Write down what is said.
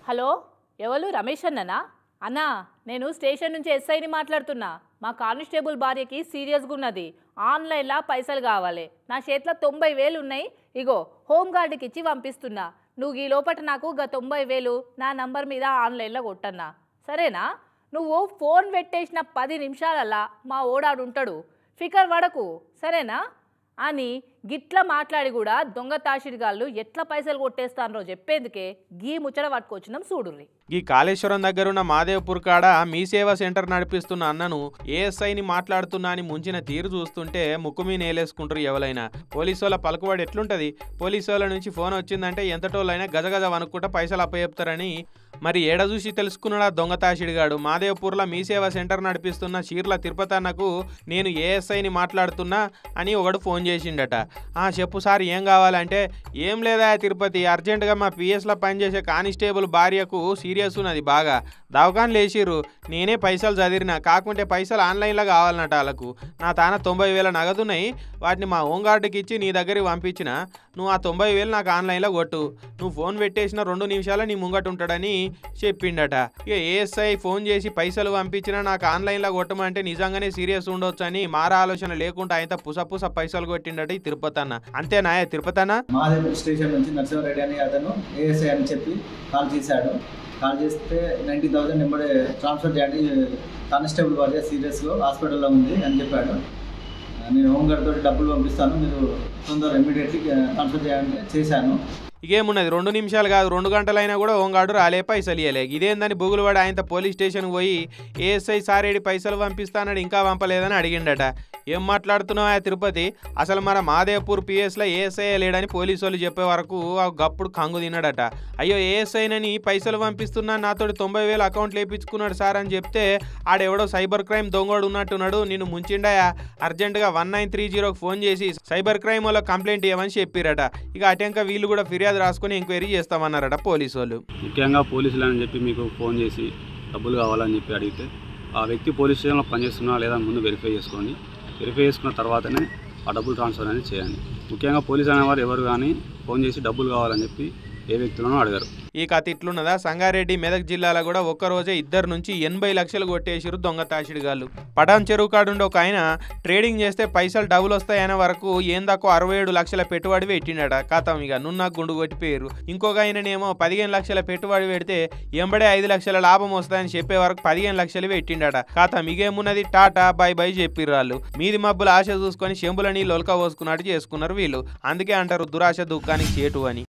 Hello, ఎవరు? రమేష్ అన్ననా? అన్నా, నేను స్టేషన్ నుంచి ఎస్ఐని మాట్లాడుతున్నా. మా కానిస్టేబుల్ భార్యకి సీరియస్గా ఉన్నది. ఆన్లైన్లో పైసలు కావాలి. నా చేతిలో 90,000 ఉన్నాయి. ఇగో హోంగార్డుకి ఇచ్చి పంపిస్తున్నా. నువ్వు ఈ లోపట నాకు 90,000 నా నంబర్ మీద ఆన్లైన్లో కొట్టన్నా, సరేనా? నువ్వు ఫోన్ పెట్టేసిన 10 నిమిషాలల్లా మా ఓడాడు ఉంటాడు. ఫికర్ పడకు, సరేనా అని గిట్ల మాట్లాడి కూడా దొంగ తాషిడిగాళ్ళు ఎట్లా పైసలు కొట్టేస్తానో చెప్పేందుకే గీ ముచ్చట పట్టుకొచ్చినాం చూడుర్రి. ఈ కాళేశ్వరం దగ్గరున్న మాదేవ్పూర్ కాడ మీ సేవా సెంటర్ నడిపిస్తున్న అన్నను ఏఎస్ఐని మాట్లాడుతున్నా అని ముంచిన తీరు చూస్తుంటే ముక్కు మీ నేలేసుకుంటారు ఎవరైనా. పోలీసుల పలుకుబడి ఎట్లుంటుంది? పోలీసుల నుంచి ఫోన్ వచ్చిందంటే ఎంతటోళ్ళైనా గజగజ వనుక్కుంటా పైసలు అప్పచెప్తారని మరి ఏడ చూసి తెలుసుకున్నాడా దొంగ తాషిడిగాడు. మాదేవ్పూర్లో మీ సేవా సెంటర్ నడిపిస్తున్న చీర్ల తిరుపతి అన్నకు నేను ఏఎస్ఐని మాట్లాడుతున్నా అని ఒకడు ఫోన్ చేసిండట. చెప్పు సార్, ఏం కావాలంటే, ఏం లేదా తిరుపతి, అర్జెంటుగా మా పిఎస్లో పనిచేసే కానిస్టేబుల్ భార్యకు సీరియస్ ఉన్నది, బాగా దవాఖాన లేచిర్రు. నేనే పైసలు చదివినా, కాకుంటే పైసలు ఆన్లైన్లో కావాలన్నట వాళ్ళకు. నా తాన 90,000 నగదున్నాయి, వాటిని మా హోంగార్డుకి ఇచ్చి నీ దగ్గరికి పంపించిన. నువ్వు ఆ 90,000 నాకు ఆన్లైన్లో కొట్టు. నువ్వు ఫోన్ పెట్టేసిన 2 నిమిషాలు నీ ముంగట ఉంటాడని చెప్పిండట. ఇక ఏఎస్ఐ ఫోన్ చేసి పైసలు పంపించినా నాకు ఆన్లైన్లో కొట్టమంటే నిజంగానే సీరియస్ ఉండొచ్చు అని మారా ఆలోచన లేకుండా ఆయన పుస పైసలు కొట్టిండట ఈ తిరుపతి అన్న. అంతేనా తిరుపతి అన్న? మాదేవ్పూర్ స్టేషన్ నుంచి నరసింహారెడ్డి అని అతను ఏఎస్ఐ అని చెప్పి కాల్ చేశాడు. కాల్ చేస్తే 90,000 నెంబర్ ట్రాన్స్ఫర్ చేయండి, కానిస్టేబుల్ భార్య సీరియస్లో హాస్పిటల్లో ఉంది అని చెప్పాడు. నేను హోంగార్డ్ తోటి డబ్బులు పంపిస్తాను, మీరు తొందరగా ఇమీడియట్లీ ట్రాన్స్ఫర్ చేయండి. చేశాను. ఇకేమున్నది, 2 నిమిషాలు కాదు 2 గంటలైనా కూడా హోంగార్డు రాలే, పైసలు ఇవ్వలే. ఇదేందని బుగులువాడు ఆయన పోలీస్ స్టేషన్కి పోయి ఏఎస్ఐ సారేడి పైసలు పంపిస్తానని ఇంకా పంపలేదని అడిగిండట. ఏం మాట్లాడుతున్నావా తిరుపతి, అసలు మన మాదేవ్పూర్ పిఎస్లో ఏఎస్ఐ లేడని పోలీసు వాళ్ళు చెప్పే వరకు గప్పుడు కంగు తిన్నాడట. అయ్యో ఏఎస్ఐనని పైసలు పంపిస్తున్నా, నాతోటి 90,000 అకౌంట్లు వేయించుకున్నాడు సార్ అని చెప్తే ఆడెవడో సైబర్ క్రైమ్ దొంగోడు ఉన్నట్టున్నాడు, నిన్ను ముంచిండాయా, అర్జెంటుగా 1930కి ఫోన్ చేసి సైబర్ క్రైమ్ వాళ్ళకి కంప్లైంట్ ఇవ్వమని చెప్పిరట. ఇక అటెంక వీళ్ళు కూడా ఫిర్యాదు రాసుకొని ఎంక్వైరీ చేస్తామన్నారట పోలీసు వాళ్ళు. ముఖ్యంగా పోలీసులు అని చెప్పి మీకు ఫోన్ చేసి డబ్బులు కావాలని చెప్పి అడిగితే ఆ వ్యక్తి పోలీస్ స్టేషన్లో పనిచేస్తున్నా లేదా ముందు వెరిఫై చేసుకోండి. వెరిఫై చేసుకున్న తర్వాతనే ఆ డబ్బులు ట్రాన్స్ఫర్ అనేది చేయండి. ముఖ్యంగా పోలీసు అనేవారు ఎవరు కానీ ఫోన్ చేసి డబ్బులు కావాలని చెప్పి ఏ వ్యక్తులను అడగరు. ఈ కథ ఇట్లున్నదా? సంగారెడ్డి మెదక్ జిల్లాలో కూడా ఒక్కరోజే 2 నుంచి 80 లక్షలు కొట్టేసిరు దొంగ తాషిడిగాళ్ళు. పటాన్ చెరువు కాడుండి ఒక ఆయన ట్రేడింగ్ చేస్తే పైసలు డబ్బులు వస్తాయనే వరకు ఏం దాకా 67 లక్షల పెట్టుబడి పెట్టిండట. కథం ఇక నున్న గుండు కొట్టిపోయారు. ఇంకొక ఆయననేమో 15 లక్షల పెట్టుబడి పెడితే ఎంబడే 5 లక్షల లాభం వస్తాయని చెప్పే వరకు 15 లక్షలు పెట్టిండట. కథం ఇగేమున్నది, టాటా బై బై చెప్పిర్రు వాళ్ళు. మీది మబ్బులు ఆశ చూసుకొని చెంబులని లొలక పోసుకున్నట్టు చేసుకున్నారు వీళ్ళు. అందుకే అంటారు దురాశ దుఃఖానికి చేటు అని.